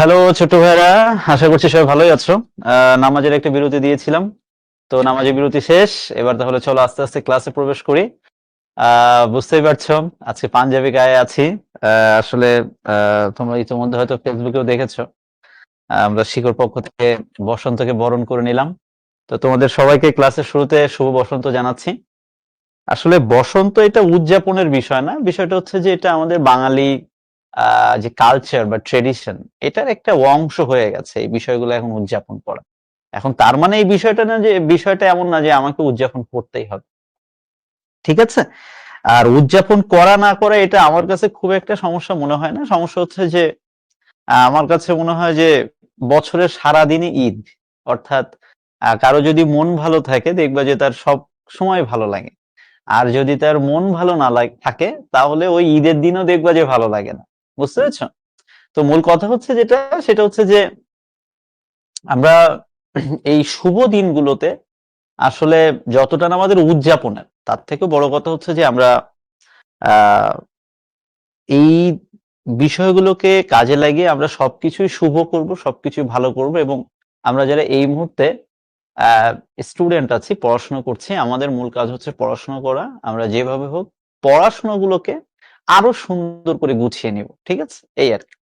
Hello ছোট ভাইরা, আশা করছি সবাই ভালোই আছো। নামাজের একটা বিরতি দিয়েছিলাম, তো নামাজের বিরতি শেষ। এবার তাহলে চলো আস্তে আস্তে ক্লাসে প্রবেশ করি। বুঝতেই পারছো আজকে পাঞ্জাবি গায়ে আছি। আসলে তোমরা ইতিমধ্যে হয়তো ফেসবুকেও দেখেছো, আমরা শিকড় পক্ষ থেকে বসন্তকে বরণ করে নিলাম। তো তোমাদের সবাইকে ক্লাসের শুরুতে শুভ বসন্ত জানাচ্ছি। আসলে বসন্ত এটা উদযাপনের বিষয় না, বিষয়টা হচ্ছে যে এটা আমাদের বাঙালি যে কালচার বা ট্রেডিশন, এটার একটা অংশ হয়ে গেছে এই বিষয়গুলো এখন উদযাপন করা। এখন তার মানে এই বিষয়টা না, যে বিষয়টা এমন না যে আমাকে উদযাপন করতেই হবে, ঠিক আছে? আর উদযাপন করা না করা এটা আমার কাছে খুব একটা সমস্যা মনে হয় না। সমস্যা হচ্ছে যে আমার কাছে মনে হয় যে বছরের সারাদিনই ঈদ। অর্থাৎ কারো যদি মন ভালো থাকে দেখবা যে তার সব সময় ভালো লাগে। আর যদি তার মন ভালো না থাকে তাহলে ওই ঈদের দিনও দেখবা যে ভালো লাগে না। বুঝতে পেরেছো? তো মূল কথা হচ্ছে যেটা, সেটা হচ্ছে যে আমরা এই শুভ দিনগুলোতে আসলে যতটা না আমাদের উদযাপনের, তার থেকে বড় কথা হচ্ছে যে আমরা আহ এই বিষয়গুলোকে কাজে লাগিয়ে আমরা সবকিছুই শুভ করব, সবকিছুই ভালো করব। এবং আমরা যারা এই মুহূর্তে স্টুডেন্ট আছি, পড়াশোনা করছি, আমাদের মূল কাজ হচ্ছে পড়াশোনা করা। আমরা যেভাবে হোক পড়াশোনাগুলোকে আরো সুন্দর করে গুছিয়ে নিব, ঠিক আছে? এই আর কি।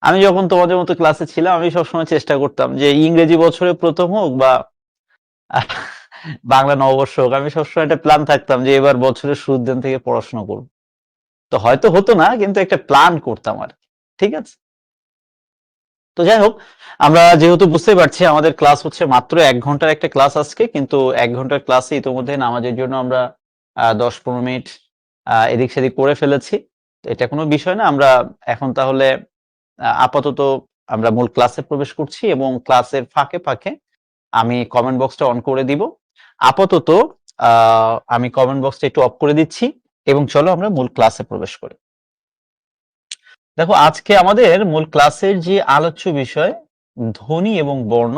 আমি যখন তোমাদের মতো ক্লাসে ছিলাম আমি সবসময় চেষ্টা করতাম যে ইংরেজি বছরের প্রথম হোক বা আহ, বাংলা নববর্ষ হোক, আমি সবসময় একটা প্ল্যান থাকতাম যে এবার বছরের শুরুর দিন থেকে পড়াশোনা করব। তো হয়তো হতো না, কিন্তু একটা প্ল্যান করতাম আর কি, ঠিক আছে? তো যাই হোক, আমরা যেহেতু বুঝতেই পারছি আমাদের ক্লাস হচ্ছে মাত্র 1 ঘন্টার একটা ক্লাস আজকে, কিন্তু 1 ঘন্টার ক্লাসে ইতিমধ্যে নামাজের জন্য আমরা 10-15 মিনিট এদিক সেদিক করে ফেলেছি। তো এটা কোনো বিষয় না। আমরা এখন তাহলে আপাতত আমরা মূল ক্লাসে প্রবেশ করছি, এবং ক্লাসের ফাঁকে ফাঁকে আমি কমেন্ট বক্সটা অন করে দিব। আপাতত আমি কমেন্ট বক্সটা একটু অফ করে দিচ্ছি, এবং চলো আমরা মূল ক্লাসে প্রবেশ করি। দেখো, আজকে আমাদের মূল ক্লাসের যে আলোচ্য বিষয় ধ্বনি এবং বর্ণ,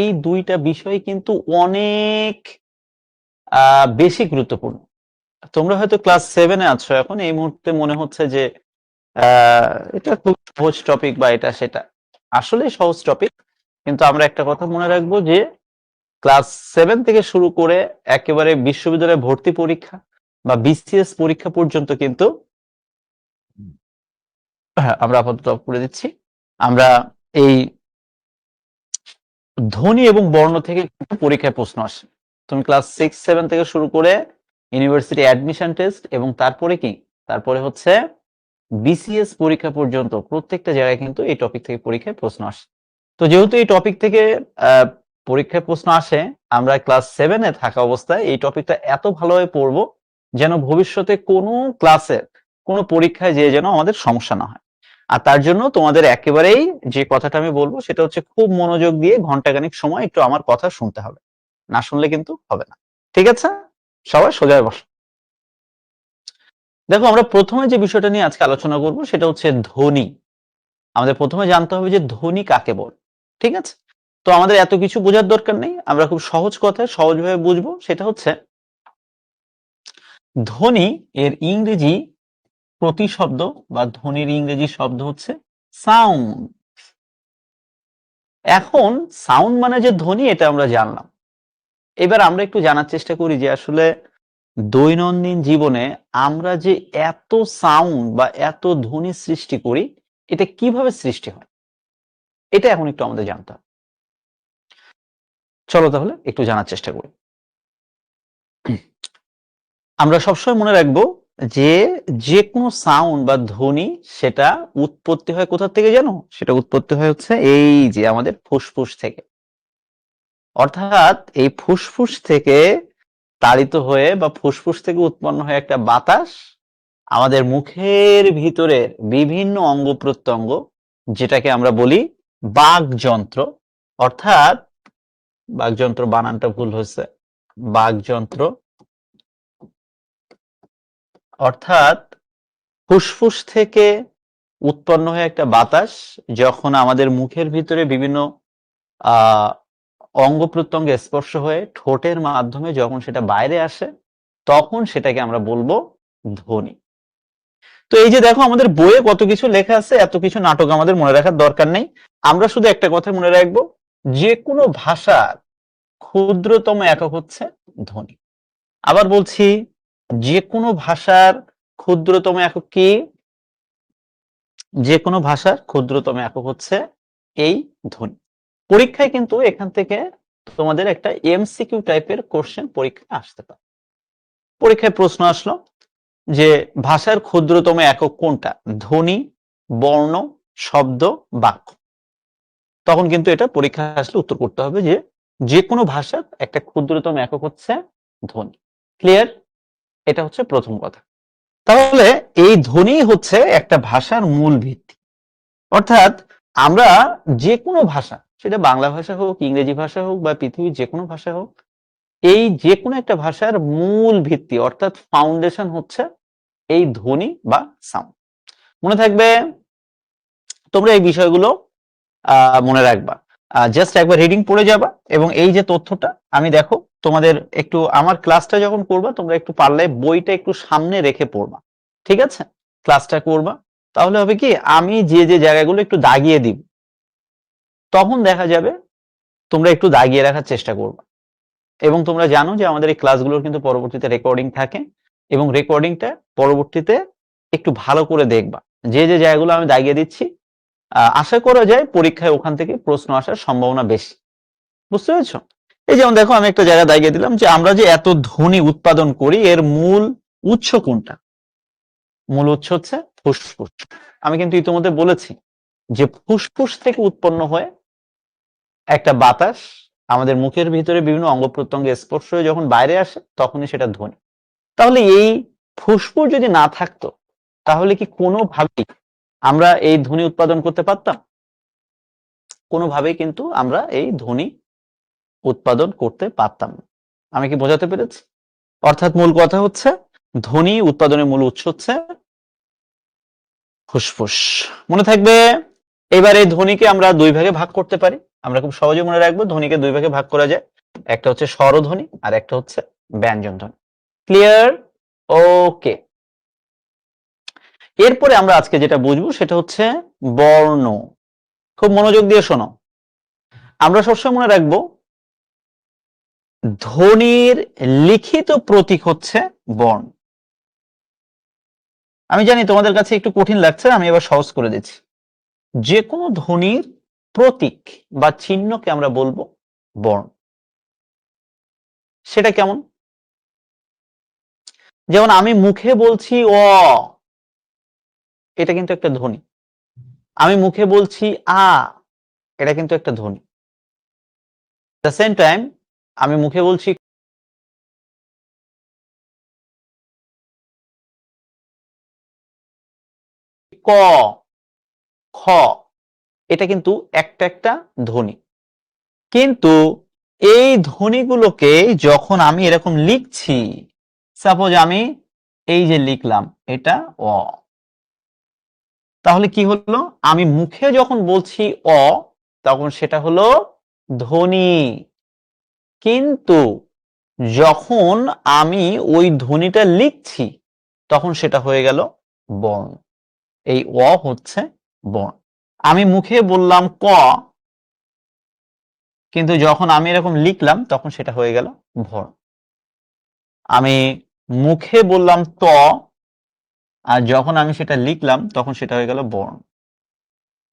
এই দুইটা বিষয় কিন্তু অনেক বেশি গুরুত্বপূর্ণ। তোমরা হয়তো ক্লাস 7-এ আছো এখন, এই মুহূর্তে মনে হচ্ছে যে এটা খুব সহজ টপিক বা এটা সেটা। আসলে সহজ টপিক, কিন্তু আমরা একটা কথা মনে রাখবো যে ক্লাস 7 থেকে শুরু করে একেবারে বিশ্ববিদ্যালয়ে ভর্তি পরীক্ষা বা বিসিএস পরীক্ষা পর্যন্ত কিন্তু, হ্যাঁ আমরা আপাতত অফ করে দিচ্ছি, আমরা এই ধ্বনি এবং বর্ণ থেকে কিন্তু পরীক্ষায় প্রশ্ন আসে। তুমি ক্লাস 6-7 থেকে শুরু করে ইউনিভার্সিটি অ্যাডমিশন টেস্ট, এবং তারপরে কি, তারপরে হচ্ছে বিসিএস পরীক্ষা পর্যন্ত প্রত্যেকটা জায়গায় কিন্তু এই টপিক থেকে পরীক্ষায় প্রশ্ন আসে। তো যেহেতু এই টপিক থেকে আহ, পরীক্ষায় প্রশ্ন আসে, আমরা ক্লাস 7-এ থাকা অবস্থায় এই টপিকটা এত ভালোভাবে পড়বো যেন ভবিষ্যতে কোনো ক্লাসের কোনো পরীক্ষায় যেন আমাদের সমস্যা না হয়। আর তার জন্য তোমাদের একেবারেই যে কথাটা আমি বলবো সেটা হচ্ছে খুব মনোযোগ দিয়ে ঘন্টাখানিক সময় একটু আমার কথা শুনতে হবে, না শুনলে কিন্তু হবে না। ঠিক আছে? সবাই সোজা হয়ে বসো। দেখো, আমরা প্রথমে যে বিষয়টা নিয়ে আজকে আলোচনা করব সেটা হচ্ছে ধ্বনি। আমাদের প্রথমে জানতে হবে যে ধ্বনি কাকে বলে, ঠিক আছে? তো আমাদের এত কিছু বোঝার দরকার নেই, আমরা খুব সহজ কথায় সহজভাবে বুঝবো। সেটা হচ্ছে ধ্বনি এর ইংরেজি প্রতিশব্দ বা ধ্বনির ইংরেজি শব্দ হচ্ছে সাউন্ড। এখন সাউন্ড মানে যে ধ্বনি, এটা আমরা জানলাম। এবার আমরা একটু জানার চেষ্টা করি যে আসলে দৈনন্দিন জীবনে আমরা যে এত সাউন্ড বা এত ধ্বনি সৃষ্টি করি, এটা কিভাবে সৃষ্টি হয়, এটা এখন একটু আমাদের জানতে হবে। চলো তাহলে একটু জানার চেষ্টা করি। আমরা সবসময় মনে রাখবো যে যে কোনো সাউন্ড বা ধ্বনি, সেটা উৎপত্তি হয় কোথা থেকে জানো? সেটা উৎপত্তি হয় হচ্ছে এই যে আমাদের ফুসফুস থেকে। অর্থাৎ এই ফুসফুস থেকে তাড়িত হয়ে বা ফুসফুস থেকে উৎপন্ন হয়ে একটা বাতাস আমাদের মুখের ভিতরের বিভিন্ন অঙ্গ প্রত্যঙ্গ, যেটাকে আমরা বলি বাকযন্ত্র, অর্থাৎ বাকযন্ত্র বানানটা ভুল হয়েছে, বাকযন্ত্র, অর্থাৎ ফুসফুস থেকে উৎপন্ন হয়ে একটা বাতাস যখন আমাদের মুখের ভিতরে বিভিন্ন আহ অঙ্গ প্রত্যঙ্গে স্পর্শ হয়ে ঠোঁটের মাধ্যমে যখন সেটা বাইরে আসে, তখন সেটাকে আমরা বলবো ধ্বনি। তো এই যে দেখো আমাদের বইয়ে কত কিছু লেখা আছে, এত কিছু নাটক আমাদের মনে রাখার দরকার নেই। আমরা শুধু একটা কথা মনে রাখবো, যে কোনো ভাষার ক্ষুদ্রতম একক হচ্ছে ধ্বনি। আবার বলছি, যে কোনো ভাষার ক্ষুদ্রতম একক কি? যে কোনো ভাষার ক্ষুদ্রতম একক হচ্ছে এই ধ্বনি। পরীক্ষায় কিন্তু এখান থেকে তোমাদের একটা এমসিকিউ টাইপের কোশ্চেন পরীক্ষায় আসতে পারে। পরীক্ষায় প্রশ্ন আসলো যে ভাষার ক্ষুদ্রতম একক কোনটা? ধ্বনি, বর্ণ, শব্দ, বাক্য। তখন কিন্তু এটা পরীক্ষায় আসলে উত্তর করতে হবে যে যে কোনো ভাষার একটা ক্ষুদ্রতম একক হচ্ছে ধ্বনি। ক্লিয়ার? এটা হচ্ছে প্রথম কথা। তাহলে এই ধ্বনি হচ্ছে একটা ভাষার মূল ভিত্তি। অর্থাৎ আমরা যে কোনো ভাষা, সেটা বাংলা ভাষা হোক, ইংরেজি ভাষা হোক বা পৃথিবীর যে কোনো ভাষা হোক, এই যে কোনো একটা ভাষার মূল ভিত্তি অর্থাৎ ফাউন্ডেশন হচ্ছে এই ধ্বনি বা সাউন্ড। মনে থাকবে, তোমরা এই বিষয়গুলো মনে রাখবা। জাস্ট একবার রিডিং পড়ে যাবা এবং এই যে তথ্যটা আমি দেখো তোমাদের একটু আমার ক্লাসটা যখন করবা তোমরা একটু পারলে বইটা একটু সামনে রেখে পড়বা, ঠিক আছে? ক্লাসটা করবা, তাহলে হবে কি আমি যে যে জায়গাগুলো একটু দাগিয়ে দিব, তখন দেখা যাবে তোমরা একটু দাগিয়ে রাখার চেষ্টা করবা। এবং তোমরা জানো যে আমাদের এই ক্লাসগুলোর কিন্তু পরবর্তীতে রেকর্ডিং থাকে, এবং রেকর্ডিংটা পরবর্তীতে একটু ভালো করে দেখবা। যে যে জায়গাগুলো আমি দাগিয়ে দিচ্ছি, আশা করা যায় পরীক্ষায় ওখান থেকে প্রশ্ন আসার সম্ভাবনা বেশি। বুঝতে পেরেছো? এই যেমন দেখো আমি একটা জায়গা দাগিয়ে দিলাম যে আমরা যে এত ধ্বনি উৎপাদন করি এর মূল উৎস কোনটা? মূল উৎস হচ্ছে ফুসফুস। আমি কিন্তু ইতিমধ্যে বলেছি যে ফুসফুস থেকে উৎপন্ন হয়ে একটা বাতাস আমাদের মুখের ভিতরে বিভিন্ন অঙ্গ প্রত্যঙ্গে স্পর্শ হয়ে যখন বাইরে আসে তখনই সেটা ধ্বনি। তাহলে এই ফুসফুস যদি না থাকতো তাহলে কি কোনোভাবেই আমরা এই ধ্বনি উৎপাদন করতে পারতাম? কোনোভাবেই কিন্তু আমরা এই ধ্বনি উৎপাদন করতে পারতাম না। আমি কি বোঝাতে পেরেছি? অর্থাৎ মূল কথা হচ্ছে ধ্বনি উৎপাদনের মূল উৎস হচ্ছে ফুসফুস। মনে থাকবে। এবার এই ধ্বনিকে আমরা দুই ভাগে ভাগ করতে পারি। আমরা খুব সহজে মনে রাখবো ধ্বনিকে দুই ভাগে ভাগ করা যায়। একটা হচ্ছে স্বরধ্বনি আর একটা হচ্ছে ব্যঞ্জন ধ্বনি। ক্লিয়ার? ওকে। এরপরে আমরা আজকে যেটা বুঝবো সেটা হচ্ছে বর্ণ। খুব মনোযোগ দিয়ে শোনো। আমরা সবসময় মনে রাখবো ধ্বনির লিখিত প্রতীক হচ্ছে বর্ণ। আমি জানি তোমাদের কাছে একটু কঠিন লাগছে, আমি এবার সহজ করে দিচ্ছি। যে কোনো ধ্বনির প্রতীক বা চিহ্নকে আমরা বলবো বর্ণ। সেটা কেমন? যেমন আমি মুখে বলছি অ, এটা কিন্তু একটা ধ্বনি। আমি মুখে বলছি আ, এটা কিন্তু একটা ধ্বনি। দ্য সেম টাইম আমি মুখে বলছি ক, খ, এটা কিন্তু একটা একটা ধ্বনি। কিন্তু এই ধ্বনিগুলোকে যখন আমি এরকম লিখছি, সাপোজ আমি এই যে লিখলাম এটা অ, তাহলে কি হলো? আমি মুখে যখন বলছি অ তখন সেটা হলো ধ্বনি, কিন্তু যখন আমি ওই ধ্বনিটা লিখছি তখন সেটা হয়ে গেল বর্ণ। এই অ হচ্ছে বর্ণ। আমি মুখে বললাম ক, কিন্তু যখন আমি এরকম লিখলাম তখন সেটা হয়ে গেল বর্ণ। আমি মুখে বললাম ত, আর যখন আমি সেটা লিখলাম তখন সেটা হয়ে গেল বর্ণ।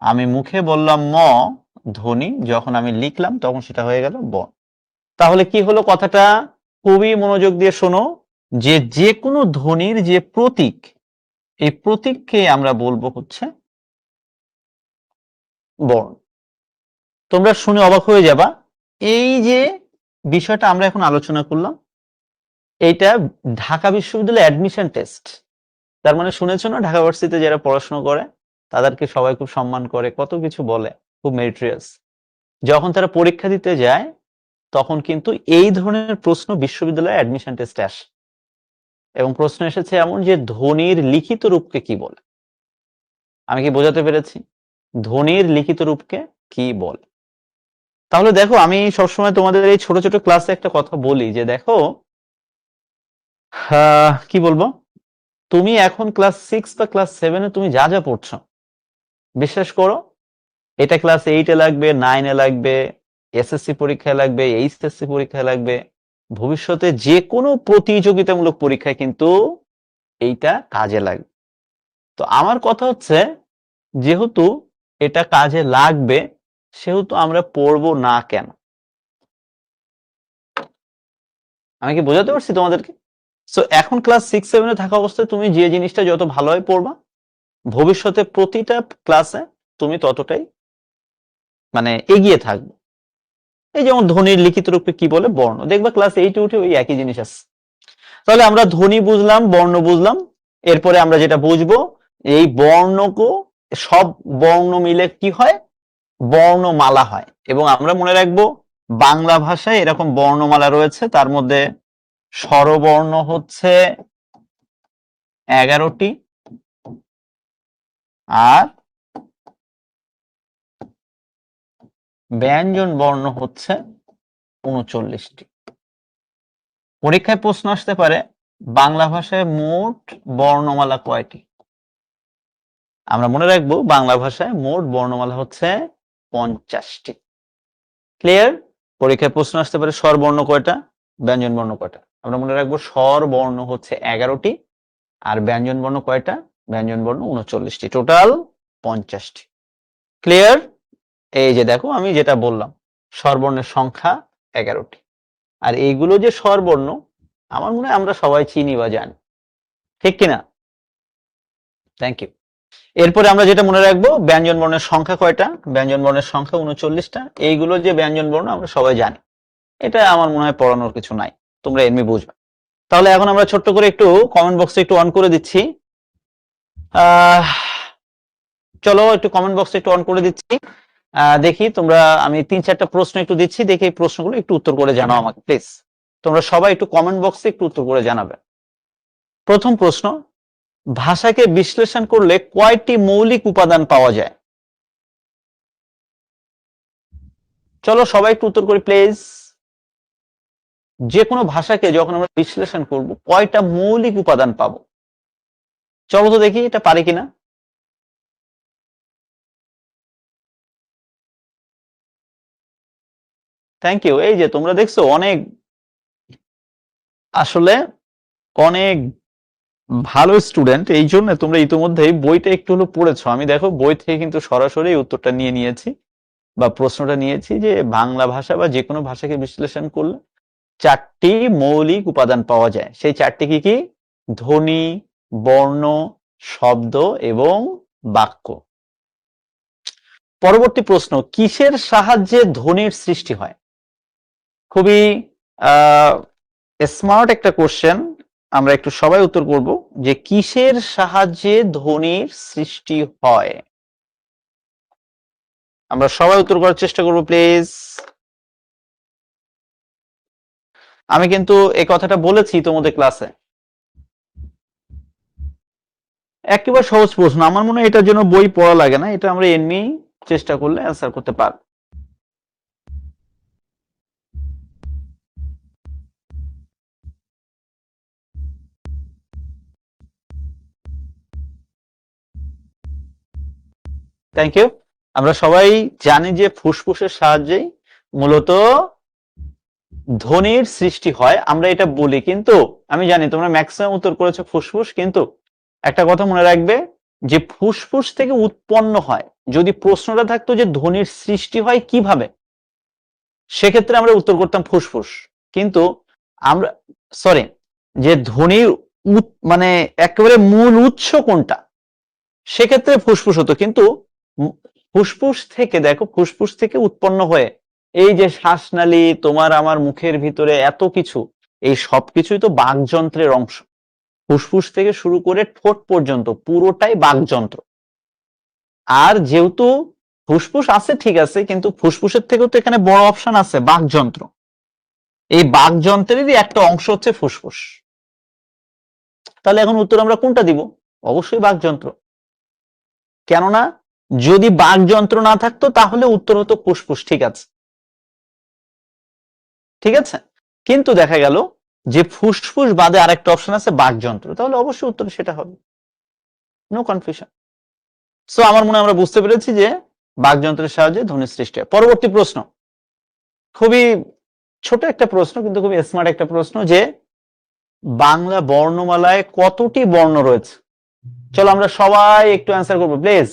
আমি মুখে বললাম ম, ধ্বনি, যখন আমি লিখলাম তখন সেটা হয়ে গেল বর্ণ। তাহলে কি হলো কথাটা? খুবই মনোযোগ দিয়ে শোনো, যে যে কোনো ধ্বনির যে প্রতীক, এই প্রতীককে আমরা বলবো হচ্ছে বর্ণ। তোমরা শুনে অবাক হয়ে যাবা, এই যে বিষয়টা আমরা এখন আলোচনা করলাম এইটা ঢাকা বিশ্ববিদ্যালয় অ্যাডমিশন টেস্ট। তার মানে শুনেছো না, ঢাকা ভার্সিটিতে যারা পড়াশোনা করে তাদেরকে সবাই খুব সম্মান করে, কত কিছু বলে, খুব মেরিটরিয়াস। যখন তারা পরীক্ষা দিতে যায় তখন কিন্তু এই ধরনের প্রশ্ন বিশ্ববিদ্যালয়ে অ্যাডমিশন টেস্টে আসে, এবং প্রশ্ন এসেছে এমন যে ধ্বনির লিখিত রূপকে কি বলে। আমি কি বোঝাতে পেরেছি? ধ্বনির লিখিত রূপকে কি বলে? তাহলে দেখো আমি সবসময় তোমাদের এই ছোট ছোট ক্লাসে একটা কথা বলি যে দেখো, কি বলবো, তুমি এখন ক্লাস 6 বা ক্লাস 7-এ তুমি যা যা পড়ছো, বিশ্বাস করো এটা ক্লাস 8-এ লাগবে, 9-এ লাগবে, এসএসসি পরীক্ষায় লাগবে, এইচএসসি পরীক্ষায় লাগবে, ভবিষ্যতে যে কোনো প্রতিযোগিতামূলক পরীক্ষায় কিন্তু এইটা কাজে লাগবে। তো আমার কথা হচ্ছে, যেহেতু এটা কাজে লাগবে সেহেতু আমরা পড়বো না কেন? আমি কি বোঝাতে পারছি তোমাদেরকে? সো এখন ক্লাস 6-7-এ থাকা অবস্থায় তুমি যে জিনিসটা যত ভালোভাবে পড়বা, ভবিষ্যতে প্রতিটা ক্লাসে তুমি ততটাই মানে এগিয়ে থাকবে। এই যেমন ধ্বনির লিখিত রূপে কি বলে? বর্ণ। দেখবা ক্লাস 8-এ উঠে ওই একই জিনিস আছে। তাহলে আমরা ধ্বনি বুঝলাম, বর্ণ বুঝলাম, এরপরে আমরা যেটা বুঝবো এই বর্ণকে, সব বর্ণ মিলে কি হয়? বর্ণমালা হয়। এবং আমরা মনে রাখবো বাংলা ভাষায় এরকম বর্ণমালা রয়েছে, তার মধ্যে স্বরবর্ণ হচ্ছে 11টি আর ব্যঞ্জন বর্ণ হচ্ছে 39টি। পরীক্ষায় প্রশ্ন আসতে পারে বাংলা ভাষায় মোট বর্ণমালা কয়টি? আমরা মনে রাখবো বাংলা ভাষায় মোট বর্ণমালা হচ্ছে 50টি। ক্লিয়ার? পরীক্ষায় প্রশ্ন আসতে পারে স্বরবর্ণ কয়টা, ব্যঞ্জন বর্ণ কয়টা। আমরা মনে রাখবো স্বরবর্ণ হচ্ছে 11টি আর ব্যঞ্জন বর্ণ কয়টা? ব্যঞ্জন বর্ণ 39টি, টোটাল 50টি। ক্লিয়ার? এই যে দেখো আমি যেটা বললাম, স্বরবর্ণের সংখ্যা 11টি। আর এইগুলো যে স্বরবর্ণ, আমার মনে হয় আমরা সবাই চিনি বা জানি, ঠিক কিনা? Thank you. এরপরে আমরা যেটা মনে রাখবো, ব্যঞ্জন বর্ণের সংখ্যা কয়টা? ব্যঞ্জন বর্ণের সংখ্যা 39টা। এইগুলো যে ব্যঞ্জন বর্ণ আমরা সবাই জানি, এটা আমার মনে হয় পড়ানোর কিছু নাই, তোমরা এমনি বুঝবে। তাহলে এখন আমরা ছোট্ট করে একটু কমেন্ট বক্সে একটু অন করে দিচ্ছি। চলো একটু কমেন্ট বক্সে একটু অন করে দিচ্ছি, দেখি তোমরা, আমি 3-4টা প্রশ্ন একটু দিচ্ছি, দেখি এই প্রশ্নগুলো একটু উত্তর করে জানাও আমাকে প্লিজ। তোমরা সবাই একটু কমেন্ট বক্সে একটু উত্তর করে জানাবে। প্রথম প্রশ্ন, ভাষাকে বিশ্লেষণ করলে কয়টি মৌলিক উপাদান পাওয়া যায়? চলো সবাই একটু উত্তর করি প্লিজ। যে কোনো ভাষাকে যখন আমরা বিশ্লেষণ করব কয়টা মৌলিক উপাদান পাবো? চলো তো দেখি এটা পারি কিনা। Thank you. এই যে তোমরা দেখছো অনেক, আসলে অনেক ভালো স্টুডেন্ট, এই জন্য তোমরা ইতিমধ্যেই বইটা একটু হলো পড়েছো। আমি দেখো বই থেকে কিন্তু সরাসরি উত্তরটা নিয়ে নিয়েছি বা প্রশ্নটা নিয়েছি, যে বাংলা ভাষা বা যে কোনো ভাষাকে বিশ্লেষণ করলে 4টি মৌলিক উপাদান পাওয়া যায়। সেই 4টি কি কি? ধ্বনি, বর্ণ, শব্দ এবং বাক্য। পরবর্তী প্রশ্ন, কিসের সাহায্যে ধ্বনির সৃষ্টি হয়? খুবই স্মার্ট একটা কোশ্চেন। আমরা একটু সবাই উত্তর করব যে কিসের সাহায্যে ধ্বনির সৃষ্টি হয়। আমরা সবাই উত্তর করার চেষ্টা করব প্লিজ। আমি কিন্তু এই কথাটা বলেছি তোমাদের ক্লাসে। একেবারে সহজ প্রশ্ন, আমার মনে হয় এটার জন্য বই পড়া লাগে না, এটা আমরা এমনি চেষ্টা করলে অ্যান্সার করতে পারব। Thank you. আমরা সবাই জানি যে ফুসফুসের সাহায্যেই মূলত ধ্বনির সৃষ্টি হয়, আমরা এটা বলি, কিন্তু আমি জানি তোমরা ম্যাক্সিমাম উত্তর করেছো ফুসফুস। কিন্তু একটা কথা মনে রাখবে যে ফুসফুস থেকে উৎপন্ন হয়, যদি প্রশ্নটা থাকতো যে ধ্বনির সৃষ্টি হয় কিভাবে, সেক্ষেত্রে আমরা উত্তর করতাম ফুসফুস। কিন্তু আমরা, সরি, যে ধ্বনির মানে একেবারে মূল উৎস কোনটা, সেক্ষেত্রে ফুসফুস হতো। কিন্তু ফুসফুস থেকে দেখো, ফুসফুস থেকে উৎপন্ন হয়ে এই যে শ্বাসনালী, তোমার আমার মুখের ভিতরে এত কিছু, এই সবকিছুই তো বাকযন্ত্রের অংশ। ফুসফুস থেকে শুরু করে ঠোঁট পর্যন্ত পুরোটাই বাকযন্ত্র। আর যেহেতু ফুসফুস আছে ঠিক আছে, কিন্তু ফুসফুসের থেকেও তো এখানে বড় অপশন আছে বাকযন্ত্র। এই বাকযন্ত্রেরই একটা অংশ হচ্ছে ফুসফুস। তাহলে এখন উত্তর আমরা কোনটা দিব? অবশ্যই বাকযন্ত্র। কেননা যদি বাকযন্ত্র না থাকতো তাহলে উত্তর হতো ফুসফুস। ঠিক আছে, ঠিক আছে। কিন্তু দেখা গেল যে ফুসফুস বাদে আরেকটা অপশন আছে বাকযন্ত্র, তাহলে অবশ্যই উত্তর সেটা হবে, নো কনফিউশন। সো আমার মনে হয় আমরা বুঝতে পেরেছি যে বাকযন্ত্রের সাহায্যে ধ্বনি সৃষ্টি হয়। পরবর্তী প্রশ্ন, খুবই ছোট একটা প্রশ্ন কিন্তু খুবই স্মার্ট একটা প্রশ্ন, যে বাংলা বর্ণমালায় কতটি বর্ণ রয়েছে? চলো আমরা সবাই একটু অ্যান্সার করবো প্লিজ।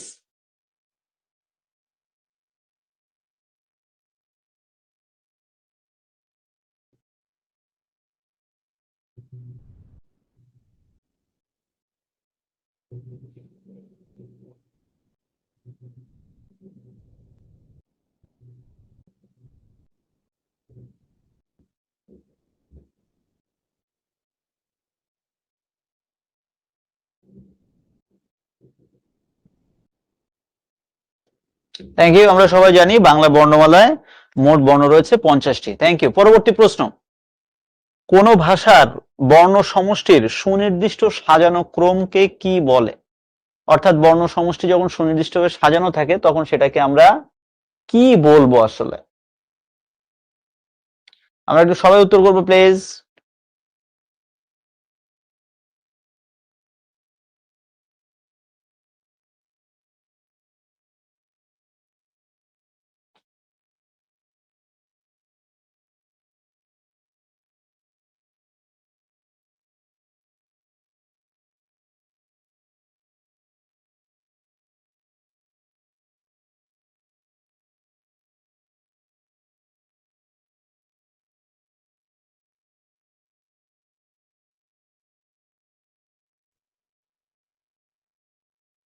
Thank you. আমরা সবাই জানি বাংলা বর্ণমালায় মোট বর্ণ রয়েছে 50টি। Thank you. পরবর্তী প্রশ্ন, কোন ভাষার বর্ণ সমষ্টির সুনির্দিষ্ট সাজানো ক্রমকে কি বলে? অর্থাৎ বর্ণ সমষ্টি যখন সুনির্দিষ্টভাবে সাজানো থাকে তখন সেটাকে আমরা কি বলবো আসলে? আমরা একটু সবাই উত্তর করবো প্লিজ।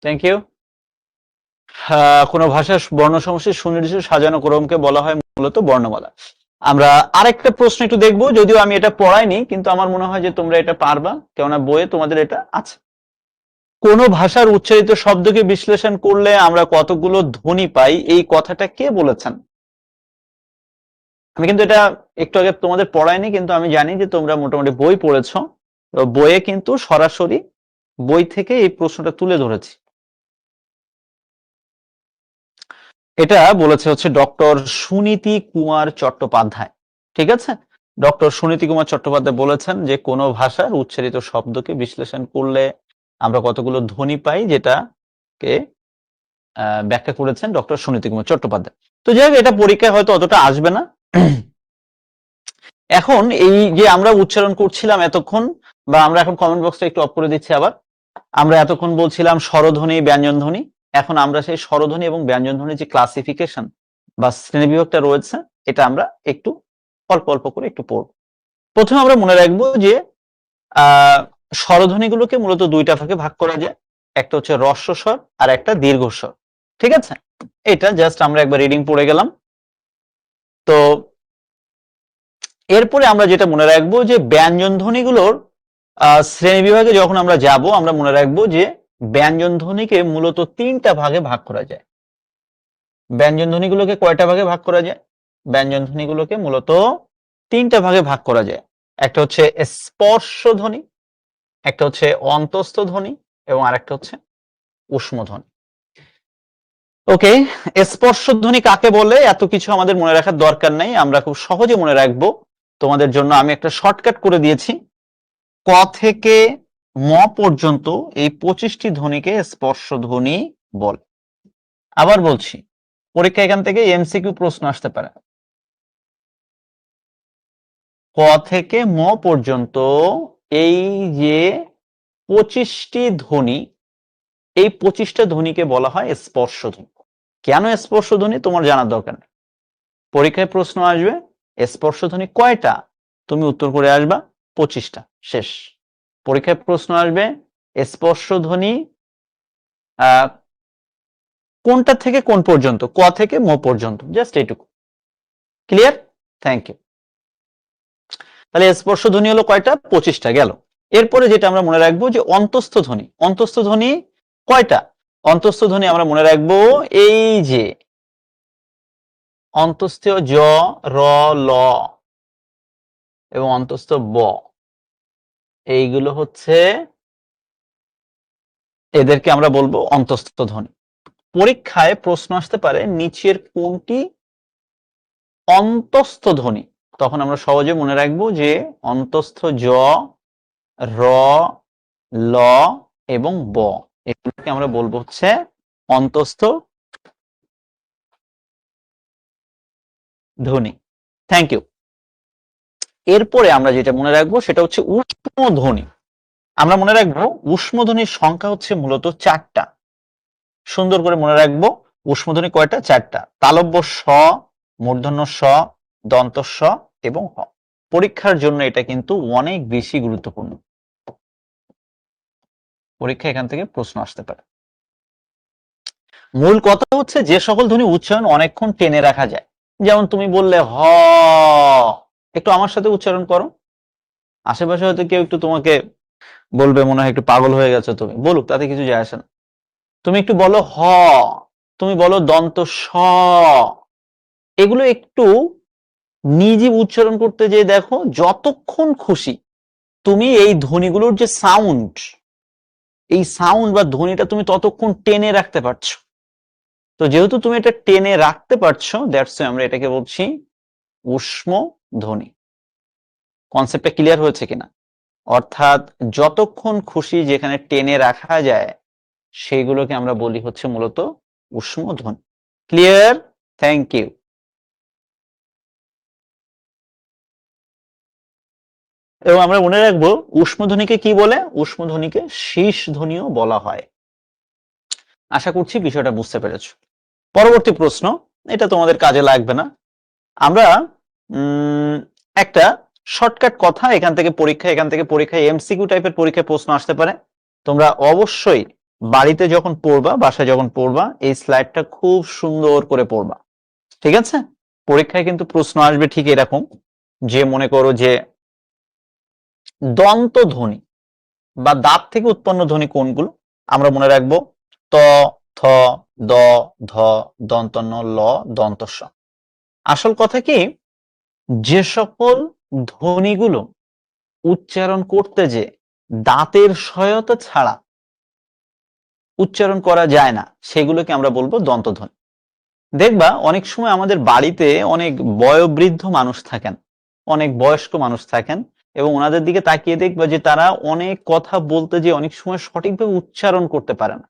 Thank you. কোন ভাষার বর্ণ সমষ্টির সুনির্দিষ্ট সাজানো ক্রমকে বলা হয় মূলত বর্ণমালা। আমরা আরেকটা প্রশ্ন একটু দেখবো, যদিও আমি এটা পড়াইনি কিন্তু আমার মনে হয় যে তোমরা এটা পারবা, কেননা বইয়ে তোমাদের এটা আছে। কোন ভাষার উচ্চারিত শব্দকে বিশ্লেষণ করলে আমরা কতগুলো ধ্বনি পাই, এই কথাটা কে বলেছেন? আমি কিন্তু এটা একটু আগে তোমাদের পড়াইনি, কিন্তু আমি জানি যে তোমরা মোটামুটি বই পড়েছো। বইয়ে কিন্তু সরাসরি বই থেকে এই প্রশ্নটা তুলে ধরেছি। এটা বলেছে হচ্ছে ডক্টর সুনীতি কুমার চট্টোপাধ্যায়। ঠিক আছে, ডক্টর সুনীতি কুমার চট্টোপাধ্যায় বলেছেন যে কোন ভাষার উচ্চারিত শব্দকে বিশ্লেষণ করলে আমরা কতগুলো ধ্বনি পাই, যেটাকে ব্যাখ্যা করেছেন ডক্টর সুনীতি কুমার চট্টোপাধ্যায়। তো যাই হোক, এটা পরীক্ষায় হয়তো অতটা আসবে না। এখন এই যে আমরা উচ্চারণ করছিলাম এতক্ষণ, বা আমরা এখন কমেন্ট বক্সটা একটু অফ করে দিচ্ছি আবার, আমরা এতক্ষণ বলছিলাম স্বরধ্বনি ব্যঞ্জন ধ্বনি। এখন আমরা সেই স্বরধ্বনি এবং ব্যঞ্জন ধ্বনির যে ক্লাসিফিকেশন বা শ্রেণীবিভাগটা রয়েছে, এটা আমরা একটু অল্প অল্প করে একটু পড়ব। প্রথমে আমরা মনে রাখবো যে স্বরধ্বনিগুলোকে মূলত দুইটা ভাগে ভাগ করা যায়, একটা হচ্ছে হ্রস্ব স্বর আর একটা দীর্ঘস্বর। ঠিক আছে, এটা জাস্ট আমরা একবার রিডিং পড়ে গেলাম। তো এরপরে আমরা যেটা মনে রাখবো যে ব্যঞ্জন ধ্বনিগুলোর শ্রেণী বিভাগে যখন আমরা যাব, আমরা মনে রাখবো যে ব্যঞ্জন ধ্বনিকে মূলত তিনটা ভাগে ভাগ করা যায়। ব্যঞ্জন ধ্বনিগুলোকে কয়টা ভাগে ভাগ করা যায়? ব্যঞ্জন ধ্বনিগুলোকে মূলত তিনটা ভাগে ভাগ করা যায়। একটা হচ্ছে স্পর্শ ধ্বনি, একটা হচ্ছে অন্তস্থ ধ্বনি এবং আরেকটা হচ্ছে উষ্ম ধ্বনি। ওকে, স্পর্শ ধ্বনি কাকে বলে এত কিছু আমাদের মনে রাখার দরকার নাই, আমরা খুব সহজে মনে রাখবো। তোমাদের জন্য আমি একটা শর্টকাট করে দিয়েছি। ক থেকে ম পর্যন্ত এই 25টি ধ্বনিকে স্পর্শ ধ্বনি বলে। আবার বলছি, পরীক্ষা এখান থেকে এমসিকিউ প্রশ্ন আসতে পারে। ক থেকে ম পর্যন্ত এই যে 25টি ধ্বনি, এই 25টা ধ্বনিকে বলা হয় স্পর্শ ধ্বনি। কেন স্পর্শ ধ্বনি তোমার জানার দরকার নেই, পরীক্ষায় প্রশ্ন আসবে স্পর্শ ধ্বনি কয়টা, তুমি উত্তর করে আসবা 25টা, শেষ। পরীক্ষায় প্রশ্ন আসবে স্পর্শ ধ্বনি কোনটা থেকে কোন পর্যন্ত, ক থেকে ম পর্যন্ত, জাস্ট এইটুকু। ক্লিয়ার? Thank you. তাহলে স্পর্শ ধ্বনি হলো কয়টা? 25টা গেল। এরপরে যেটা আমরা মনে রাখবো যে অন্তস্থ ধ্বনি। অন্তস্থ ধ্বনি কয়টা? অন্তস্থ ধ্বনি আমরা মনে রাখবো এই যে অন্তস্থ জ, র, ল এবং অন্তস্থ ব, এইগুলো হচ্ছে, এদেরকে আমরা বলবো অন্তস্থ ধ্বনি। পরীক্ষায় প্রশ্ন আসতে পারে নিচের কোনটি অন্তস্থ ধ্বনি, তখন আমরা সহজে মনে রাখবো যে অন্তস্থ জ, র, ল এবং ব, এগুলোকে আমরা বলবো হচ্ছে অন্তস্থ ধ্বনি। Thank you. এরপরে আমরা যেটা মনে রাখবো সেটা হচ্ছে উষ্ম ধ্বনি। আমরা মনে রাখবো উষ্ম ধ্বনির সংখ্যা হচ্ছে মূলত 4টা। সুন্দর করে মনে রাখবো উষ্মধ্বনি কয়টা? 4টা। তালব্য স, মূর্ধন্য স, দন্ত স এবং হ। পরীক্ষার জন্য এটা কিন্তু অনেক বেশি গুরুত্বপূর্ণ। পরীক্ষা এখান থেকে প্রশ্ন আসতে পারে। মূল কথা হচ্ছে যে সকল ধ্বনি উচ্চারণ অনেকক্ষণ টেনে রাখা যায়, যেমন তুমি বললে হ, একটু আমার সাথে উচ্চারণ করো। আশেপাশে হয়তো কেউ একটু তোমাকে বলবে মনে হয় একটু পাগল হয়ে গেছো তুমি, বলুক, তাতে কিছু যায় আসে না। তুমি একটু বলো হ, তুমি বলো দন্ত স, এগুলো একটু নিজে উচ্চারণ করতে যে দেখো, যতক্ষণ খুশি তুমি এই ধ্বনিগুলোর যে সাউন্ড, এই সাউন্ড বা ধ্বনিটা তুমি ততক্ষণ টেনে রাখতে পারছো। তো যেহেতু তুমি এটা টেনে রাখতে পারছো, দ্যাটস আমরা এটাকে বলছি উষ্ম ধ্বনি। কনসেপ্টটা ক্লিয়ার হয়েছে কিনা? অর্থাৎ যতক্ষণ খুশি যেখানে টেনে রাখা যায় সেইগুলোকে আমরা বলি হচ্ছে মূলত উষ্ম ধ্বনি। ক্লিয়ার? Thank you. এবং আমরা মনে রাখবো উষ্মধ্বনিকে কি বলে? উষ্মধ্বনিকে শীষ ধ্বনিও বলা হয়। আশা করছি বিষয়টা বুঝতে পেরেছো। পরবর্তী প্রশ্ন, এটা তোমাদের কাজে লাগবে না। আমরা একটা শর্টকাট কথা এখান থেকে পরীক্ষায় এমসিকিউ টাইপের পরীক্ষায় প্রশ্ন আসতে পারে। তোমরা অবশ্যই বাড়িতে যখন পড়বা, বাসায় যখন পড়বা, এই স্লাইডটা খুব সুন্দর করে পড়বা। ঠিক আছে? পরীক্ষায় কিন্তু প্রশ্ন আসবে ঠিক এরকম, যে মনে করো যে দন্ত ধ্বনি বা দাঁত থেকে উৎপন্ন ধ্বনি কোনগুলো? আমরা মনে রাখবো ত, থ, দ, ধ, দন্ত ন, ল, দন্ত স। আসল কথা কি, যে সকল ধ্বনিগুলো উচ্চারণ করতে যে দাঁতের সহায়তা ছাড়া উচ্চারণ করা যায় না, সেগুলোকে আমরা বলবো দন্তধ্বনি। দেখবা অনেক সময় আমাদের বাড়িতে অনেক বয়োবৃদ্ধ মানুষ থাকেন, অনেক বয়স্ক মানুষ থাকেন, এবং ওনাদের দিকে তাকিয়ে দেখবা যে তারা অনেক কথা বলতে যে অনেক সময় সঠিকভাবে উচ্চারণ করতে পারে না।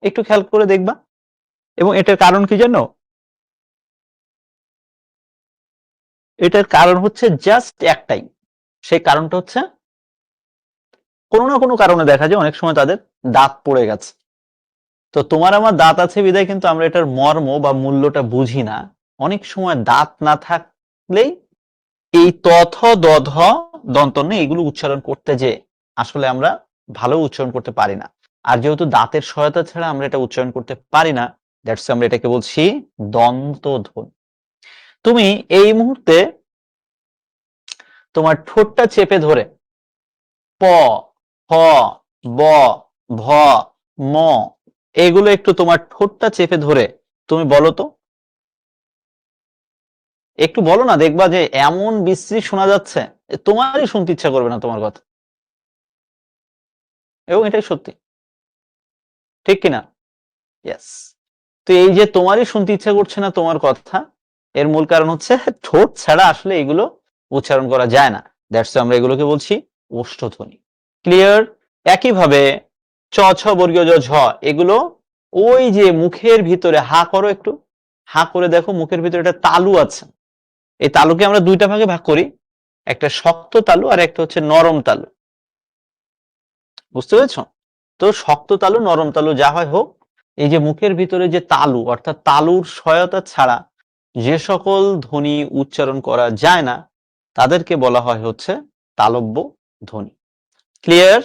একটু খেয়াল করে দেখবা। এবং এটার কারণ কি জানো? এটার কারণ হচ্ছে জাস্ট একটাই। সেই কারণটা হচ্ছে কোনো না কোনো কারণে দেখা যায় অনেক সময় তাদের দাঁত পড়ে গেছে। তো তোমার আমার দাঁত আছে বিধায় কিন্তু আমরা এটার মর্ম বা মূল্যটা বুঝি না। অনেক সময় দাঁত না থাকলেই এই তথ, দধ, দন্তন্য এগুলো উচ্চারণ করতে যে আসলে আমরা ভালো উচ্চারণ করতে পারি না। আর যেহেতু দাঁতের সহায়তা ছাড়া আমরা এটা উচ্চারণ করতে পারি না, দ্যাটস আমরা এটাকে বলছি দন্তধ্বনি। তুমি এই মুহূর্তে তোমার ঠোঁটটা চেপে ধরে প, হ, ব, ভ, ম, এগুলো একটু তোমার ঠোঁটটা চেপে ধরে তুমি বলো তো, একটু বলো না, দেখবা যে এমন বিশ্রী শোনা যাচ্ছে তোমারই শুনতে ইচ্ছা করবে না তোমার কথা। এবং এটাই সত্যি, ঠিক কিনা? ইয়েস। তো এই যে তোমারই শুনতে ইচ্ছা করছে না তোমার কথা, এর মূল কারণ হচ্ছে ঠোঁট ছাড়া আসলে এগুলো উচ্চারণ করা যায় না। দ্যাটস আমরা এগুলোকে বলছি ওষ্ঠধ্বনি। ক্লিয়ার? একইভাবে চ, ছ বর্গীয় জ, ঝ, এগুলো ওই যে মুখের ভিতরে হা করো, একটু হা করে দেখো, মুখের ভিতরে একটা তালু আছে। এই তালুকে আমরা দুইটা ভাগে ভাগ করি, একটা শক্ত তালু আর একটা হচ্ছে নরম তালু। বুঝতে পেরেছো? তো শক্ত তালু, নরম তালু যা হয় হোক, এই যে মুখের ভিতরে যে তালু, অর্থাৎ তালুর সহায়তা ছাড়া যে সকল ধ্বনি উচ্চারণ করা যায় না, তাদেরকে বলা হয় হচ্ছে তালব্য ধ্বনি। ক্লিয়ার?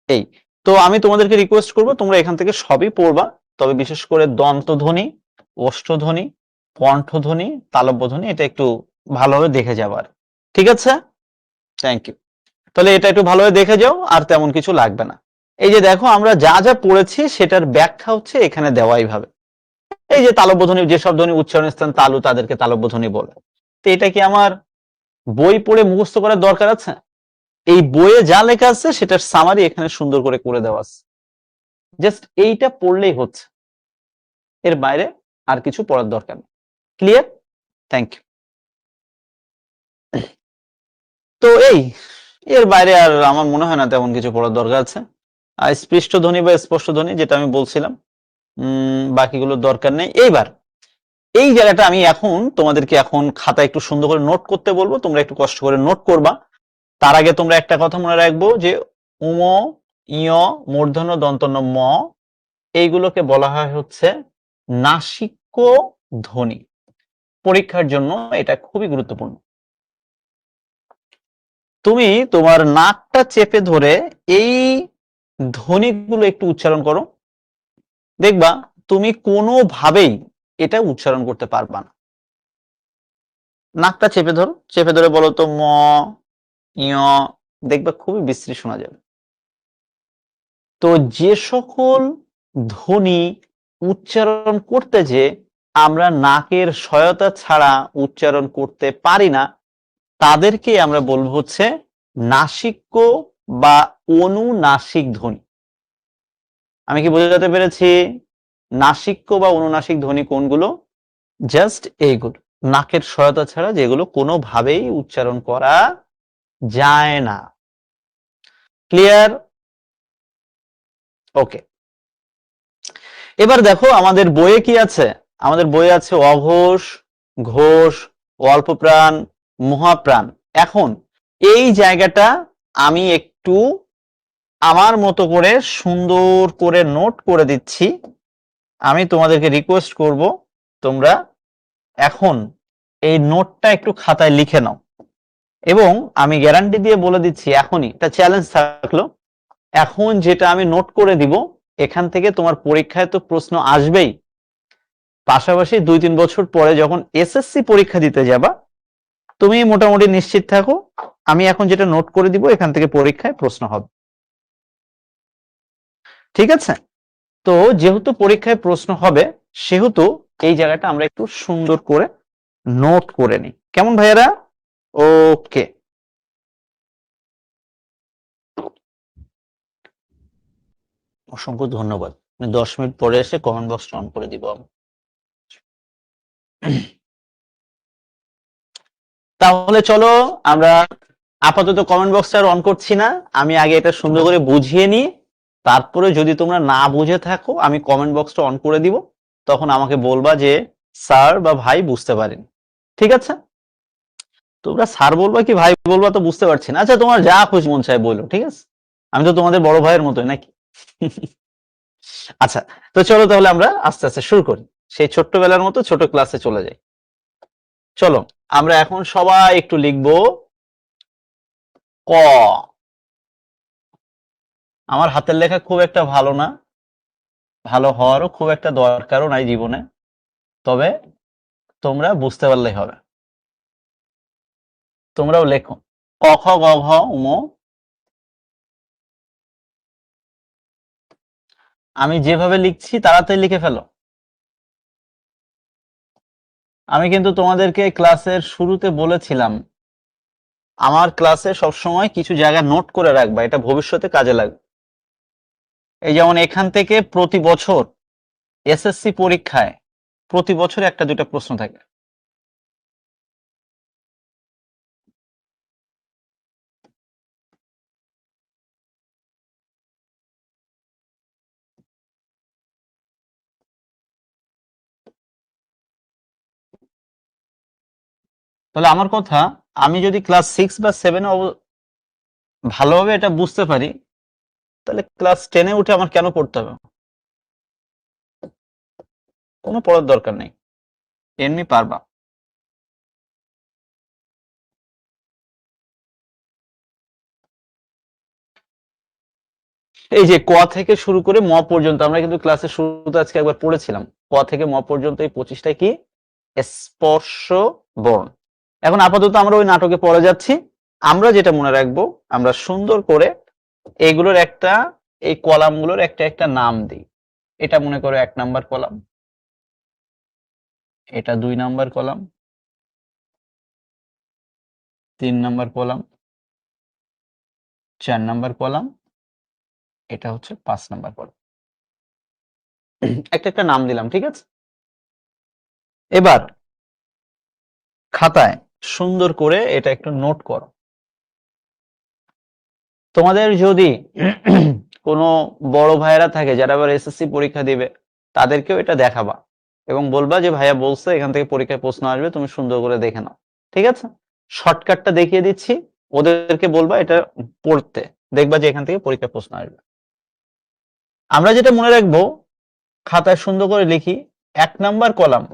এই তো আমি তোমাদেরকে রিকোয়েস্ট করবো তোমরা এখান থেকে সবই পড়বা, তবে বিশেষ করে দন্ত ধ্বনি, ওষ্ঠধ্বনি, কণ্ঠধ্বনি, তালব্য ধ্বনি, এটা একটু ভালোভাবে দেখে যাবার। ঠিক আছে? Thank you. তাহলে এটা একটু ভালোভাবে দেখে যাও, আর তেমন কিছু লাগবে না। এই যে দেখো আমরা যা যা পড়েছি সেটার ব্যাখ্যা হচ্ছে এখানে দেওয়াই ভাবে। এই যে তালব্য ধ্বনি, যেসব ধ্বনি উচ্চারণ স্থান তালু তাদেরকে তালব্য ধ্বনি বলে। তো এটা কি আমার বই পড়ে মুখস্থ করার দরকার আছে? এই বইয়ে যা লেখা আছে সেটার সামারি এখানে সুন্দর করে দেওয়া আছে। জাস্ট এইটা পড়লেই হচ্ছে, এর বাইরে আর কিছু পড়ার দরকার নেই। ক্লিয়ার? Thank you. তো এর বাইরে আর আমার মনে হয় না তেমন কিছু পড়ার দরকার আছে। আর স্পৃষ্ট ধ্বনি বা স্পষ্ট ধ্বনি যেটা আমি বলছিলাম, বাকিগুলোর দরকার নেই। এইবার এই জায়গাটা আমি এখন তোমাদেরকে এখন খাতায় একটু সুন্দর করে নোট করতে বলবো, তোমরা একটু কষ্ট করে নোট করবা। তার আগে তোমরা একটা কথা মনে রাখবো যে উম, ইয়, মূর্ধন্য দন্তন্য ম, এইগুলোকে বলা হয় হচ্ছে নাসিক্য ধ্বনি। পরীক্ষার জন্য এটা খুবই গুরুত্বপূর্ণ। তুমি তোমার নাকটা চেপে ধরে এই ধ্বনিগুলো একটু উচ্চারণ করো, দেখবা তুমি কোনোভাবেই এটা উচ্চারণ করতে পারবা না। নাকটা চেপে ধরো, চেপে ধরে বলো তো ম, ইয়, দেখবা খুবই বিশ্রী শোনা যাবে। তো যে সকল ধ্বনি উচ্চারণ করতে যে আমরা নাকের সহায়তা ছাড়া উচ্চারণ করতে পারি না, তাদেরকে আমরা বলবো হচ্ছে নাসিক্য বা অনুনাসিক ধ্বনি। আমি কি বোঝাতে পেরেছি? নাসিক্য বা অনুনাসিক ধ্বনি কোনগুলো? জাস্ট এইগুলো, নাকের সহায়তা ছাড়া যেগুলো কোনোভাবেই উচ্চারণ করা যায় না। ক্লিয়ার? ওকে, এবার দেখো আমাদের বইয়ে কি আছে। আমাদের বইয়ে আছে অঘোষ, ঘোষ, অল্পপ্রাণ, মহাপ্রাণ। এখন এই জায়গাটা আমি একটু আমার মতো করে সুন্দর করে নোট করে দিচ্ছি। আমি তোমাদেরকে রিকোয়েস্ট করব তোমরা এখন এই নোটটা একটু খাতায় লিখে নাও, এবং আমি গ্যারান্টি দিয়ে বলে দিচ্ছি এখনই, এটা চ্যালেঞ্জ থাকলো, এখন যেটা আমি নোট করে দিব এখান থেকে তোমার পরীক্ষায় তো প্রশ্ন আসবেই, পাশাপাশি 2-3 বছর পরে যখন এসএসসি পরীক্ষা দিতে যাবা তুমি মোটামুটি নিশ্চিত থাকো আমি এখন যেটা নোট করে দিব এখান থেকে পরীক্ষায় প্রশ্ন হবে। ঠিক আছে? তো যেহেতু পরীক্ষায় প্রশ্ন হবে সেহেতু এই জায়গাটা আমরা একটু সুন্দর করে নোট করে নিই, কেমন ভাইয়েরা? ওকে, অসংখ্য ধন্যবাদ। 10 মিনিট পরে এসে কমেন্ট বক্স অন করে দিব আমি। তাহলে চলো আমরা আপাতত কমেন্ট বক্সটা আর অন করছি না, আমি আগে এটা সুন্দর করে বুঝিয়ে নিই, তারপরে যদি তোমরা না বুঝে থাকো আমি কমেন্ট বক্সটা অন করে দিব, তখন আমাকে বলবা যে স্যার বা ভাই বুঝতে পারেন। ঠিক আছে? তোমরা স্যার বলবা কি ভাই বলবা তো বুঝতে পারছি না, আচ্ছা তোমার যা খুশি মন চায় বলো, ঠিক আছে? আমি তো তোমাদের বড় ভাইয়ের মতোই নাকি? আচ্ছা, তো চলো তাহলে আমরা আস্তে আস্তে শুরু করি, সেই ছোট্টবেলার মতো ছোট ক্লাসে চলে যাই। চলো আমরা এখন সবাই একটু লিখবো ক। আমার হাতের লেখা খুব একটা ভালো না, ভালো হওয়ারও খুব একটা দরকারও নাই জীবনে, তবে তোমরা বুঝতে পারলেই হবে। তোমরাও লেখো ক খ গ ঘ উম। আমি যেভাবে লিখছি তাড়াতাড়ি লিখে ফেলো। আমি কিন্তু তোমাদেরকে ক্লাসের শুরুতে বলেছিলাম আমার ক্লাসে সবসময় কিছু জায়গা নোট করে রাখবা, এটা ভবিষ্যতে কাজে লাগবে। এই যেমন এখান থেকে প্রতি বছর এসএসসি পরীক্ষায় প্রতি বছর 1-2টা প্রশ্ন থাকে। তাহলে আমার কথা, আমি যদি ক্লাস 6 বা 7-এ ভালোভাবে এটা বুঝতে পারি, তাহলে ক্লাস 10-এ উঠে আমার কেন পড়তে হবে? কোনো পড়ার দরকার নেই, এমনি পারবা। এই যে ক থেকে শুরু করে ম পর্যন্ত আমরা কিন্তু ক্লাসের শুরুতে আজকে একবার পড়েছিলাম, ক থেকে ম পর্যন্ত এই 25টা কি স্পর্শ বর্ণ। এখন আপাতত আমরা ওই নাটকে পড়ে যাচ্ছি। আমরা যেটা মনে রাখবো, আমরা সুন্দর করে এইগুলোর একটা, এই কলামগুলোর একটা একটা নাম দিই। এটা মনে করো 1 নাম্বার কলাম, এটা 2 number column, 3 number column, 4 number column, এটা হচ্ছে 5 নাম্বার কলাম। একটা একটা নাম দিলাম, ঠিক আছে? এবার খাতায় সুন্দর করে এটা একটু নোট করো। তোমাদের যদি কোনো বড় ভাইয়েরা থাকে যারা আবার এসএসসি পরীক্ষা দিবে, তাদেরকেও এটা দেখাবা এবং বলবা যে ভাইয়া বলছে এখান থেকে পরীক্ষায় প্রশ্ন আসবে, তুমি সুন্দর করে দেখে নাও। ঠিক আছে? শর্টকাটটা দেখিয়ে দিচ্ছি, ওদেরকে বলবা এটা পড়তে, দেখবা যে এখান থেকে পরীক্ষায় প্রশ্ন আসবে। আমরা যেটা মনে রাখবো, খাতায় সুন্দর করে লিখি, 1 নাম্বার কলাম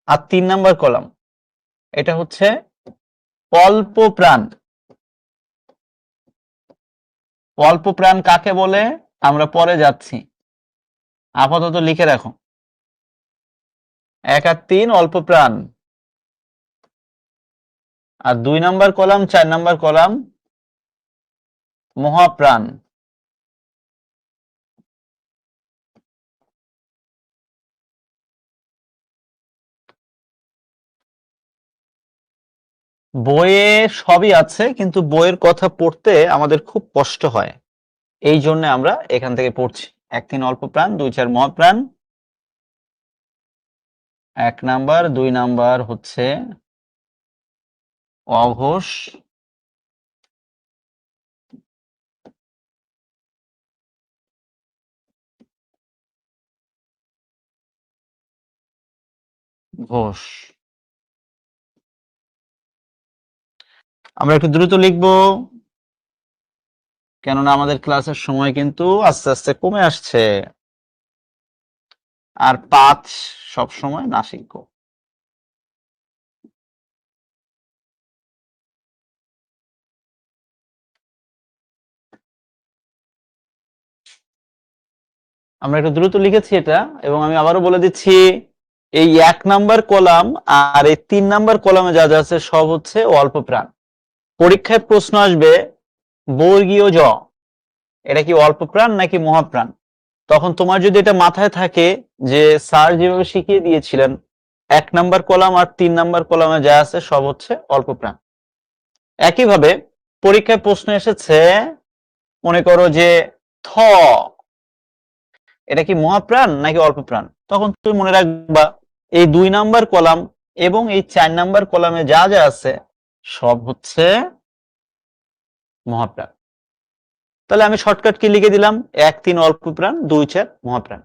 আর 3 নাম্বার কলাম, এটা হচ্ছে অল্প প্রাণ। অল্প প্রাণ কাকে বলে আমরা পরে যাচ্ছি, আপাতত লিখে রাখো। 1 আর 3 অল্প প্রাণ, আর 2 নাম্বার কলাম 4 নাম্বার কলাম মহাপ্রাণ। বইয়ে সবই আছে, কিন্তু বইয়ের কথা পড়তে আমাদের খুব কষ্ট হয়, এই জন্য আমরা এখান থেকে পড়ছি। 1 3 অল্প প্রাণ, 2 4 মহাপ্রাণ। 1 নাম্বার, 2 নাম্বার হচ্ছে অঘোষ, ঘোষ। আমরা একটু দ্রুত লিখবো, কেননা আমাদের ক্লাসের সময় কিন্তু আস্তে আস্তে কমে আসছে, আর 5 সব সময় নাসিক্য। আমরা একটু দ্রুত লিখেছি এটা, এবং আমি আবারও বলে দিচ্ছি, এই 1 নাম্বার কলাম আর এই 3 নাম্বার কলামে যা যা আছে সব হচ্ছে অল্প প্রাণ। পরীক্ষায় প্রশ্ন আসবে বর্গীয় জ, এটা কি অল্প প্রাণ নাকি মহাপ্রাণ? তখন তোমার যদি এটা মাথায় থাকে যে স্যার যেভাবে শিখিয়ে দিয়েছিলেন, 1 নাম্বার কলাম আর 3 নাম্বার কলামে যা আছে সব হচ্ছে অল্প প্রাণ। একইভাবে পরীক্ষায় প্রশ্ন এসেছে, মনে করো যে থ, এটা কি মহাপ্রাণ নাকি অল্প প্রাণ? তখন তুমি মনে রাখবা এই 2 নাম্বার কলাম এবং এই 4 নাম্বার কলামে যা যা আছে সব হচ্ছে মহাপ্রাণ। তাহলে আমি শর্টকাট কি লিখে দিলাম, 1 3 অল্প প্রাণ, 2 4 মহাপ্রাণ।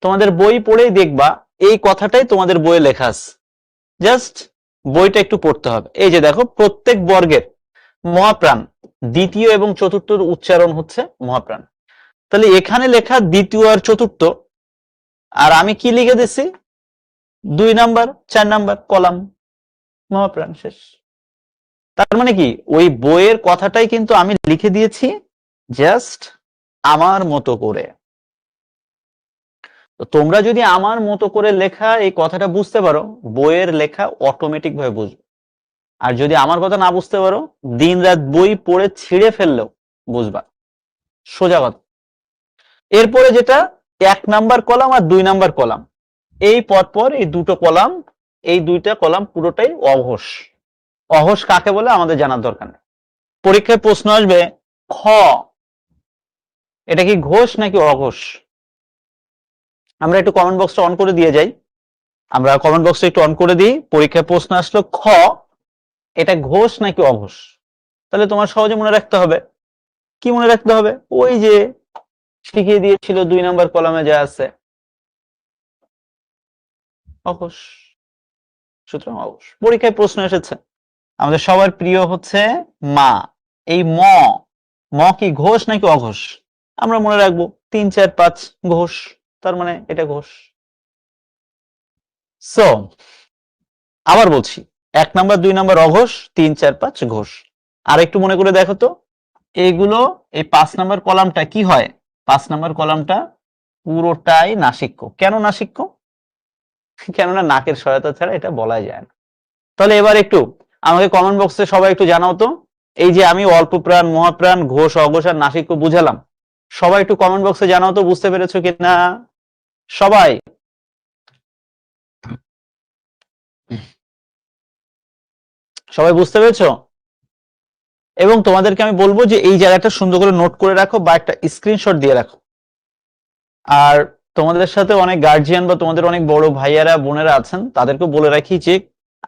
তোমাদের বই পড়েই দেখবা এই কথাটাই তোমাদের বইয়ে লেখা আছে, জাস্ট বইটা একটু পড়তে হবে। এই যে দেখো, প্রত্যেক বর্গের মহাপ্রাণ দ্বিতীয় এবং চতুর্থর উচ্চারণ হচ্ছে মহাপ্রাণ। তাহলে এখানে লেখা দ্বিতীয় আর চতুর্থ, আর আমি কি লিখে দিছি, 2 নাম্বার 4 নাম্বার কলাম মহাপ্রাণ, শেষ। তার মানে কি, ওই বইয়ের কথাটাই কিন্তু আমি লিখে দিয়েছি জাস্ট আমার মতো করে। তো তোমরা যদি আমার মতো করে লেখা এই কথাটা বুঝতে পারো, বইয়ের লেখা অটোমেটিক ভাবে বুঝবে। আর যদি আমার কথা না বুঝতে পারো, দিন রাত বই পড়ে ছিঁড়ে ফেললেও বুঝবা, সোজা কথা। এরপরে যেটা 1 নাম্বার কলাম আর 2 নাম্বার কলাম, এই পরপর এই দুটো কলাম, এই দুইটা কলাম পুরোটাই অঘোষ। অঘোষ কাকে বলে আমাদের জানার দরকার নেই। পরীক্ষায় প্রশ্ন আসবে খ, এটা কি ঘোষ নাকি অঘোষ? আমরা একটু কমেন্ট বক্সটা অন করে দিয়ে যাই, আমরা কমেন্ট বক্সটা একটু অন করে দিই। পরীক্ষায় প্রশ্ন আসলো খ, এটা ঘোষ নাকি অঘোষ? তাহলে তোমার সহজে মনে রাখতে হবে, কি মনে রাখতে হবে, ওই যে শিখিয়ে দিয়েছিল 2 নাম্বার কলামে যা আছে অঘোষ, সুতরাং অঘোষ। পরীক্ষায় প্রশ্ন এসেছে আমাদের সবার প্রিয় হচ্ছে মা, এই ম, ম কি ঘোষ নাকি অঘোষ? আমরা মনে রাখবো 3 4 5 ঘোষ, তার মানে এটা ঘোষ। সো আবার বলছি, 1 নাম্বার 2 নাম্বার অঘোষ, 3 4 5 ঘোষ। আর একটু মনে করে দেখো তো, এইগুলো, এই 5 নাম্বার কলামটা কি হয়, 5 নাম্বার কলামটা পুরোটাই নাসিক্য। কেন নাসিক্য? কেননা নাকের সহায়তা ছাড়া এটা বলাই যায় না। তাহলে এবার একটু আমাকে কমেন্ট বক্সে সবাই একটু জানাও তো, এই যে আমি অল্প প্রাণ, মহাপ্রাণ, ঘোষ, অঘোষ আর নাসিক্য বুঝালাম, সবাই একটু কমেন্ট বক্সে জানাও তো বুঝতে পেরেছো কিনা সবাই। সবাই বুঝতে পেরেছো? এবং তোমাদেরকে আমি বলবো যে এই জায়গাটা সুন্দর করে নোট করে রাখো বা একটা স্ক্রিনশট দিয়ে রাখো। আর তোমাদের সাথে অনেক গার্জিয়ান বা তোমাদের অনেক বড় ভাইয়ারা বোনেরা আছেন, তাদেরকে বলে রাখি যে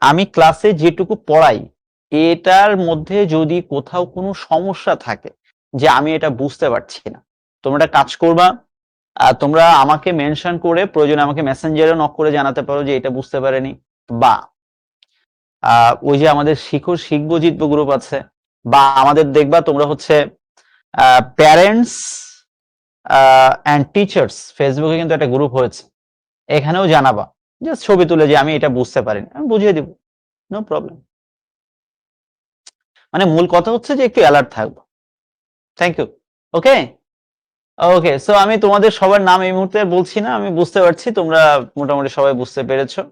আমি ক্লাসে যেটুকু পড়াই, এটার মধ্যে যদি কোথাও কোনো সমস্যা থাকে, যে আমি এটা বুঝতে পারছি না, তোমরা একটা কাজ করবা, তোমরা আমাকে মেনশন করে প্রয়োজনে আমাকে মেসেঞ্জারে নক করে জানাতে পারো যে এটা বুঝতে পারেনি, বা ওই যে আমাদের শিখবো জিতবো গ্রুপ আছে, বা আমাদের দেখবা তোমরা হচ্ছে প্যারেন্টস অ্যান্ড টিচার্স ফেসবুকে কিন্তু একটা গ্রুপ হয়েছে, এখানেও জানাবা, জাস্ট ছবি তুলে যে আমি এটা বুঝতে পারিনি, আমি বুঝিয়ে দিব, নো প্রবলেম। মানে মূল কথা হচ্ছে যে একটু অ্যালার্ট থাকবো। Thank you. Okay okay, so আমি তোমাদের সবার নাম এই মুহূর্তে বলছি না, আমি বুঝতে পারছি তোমরা মোটামুটি সবাই বুঝতে পেরেছো,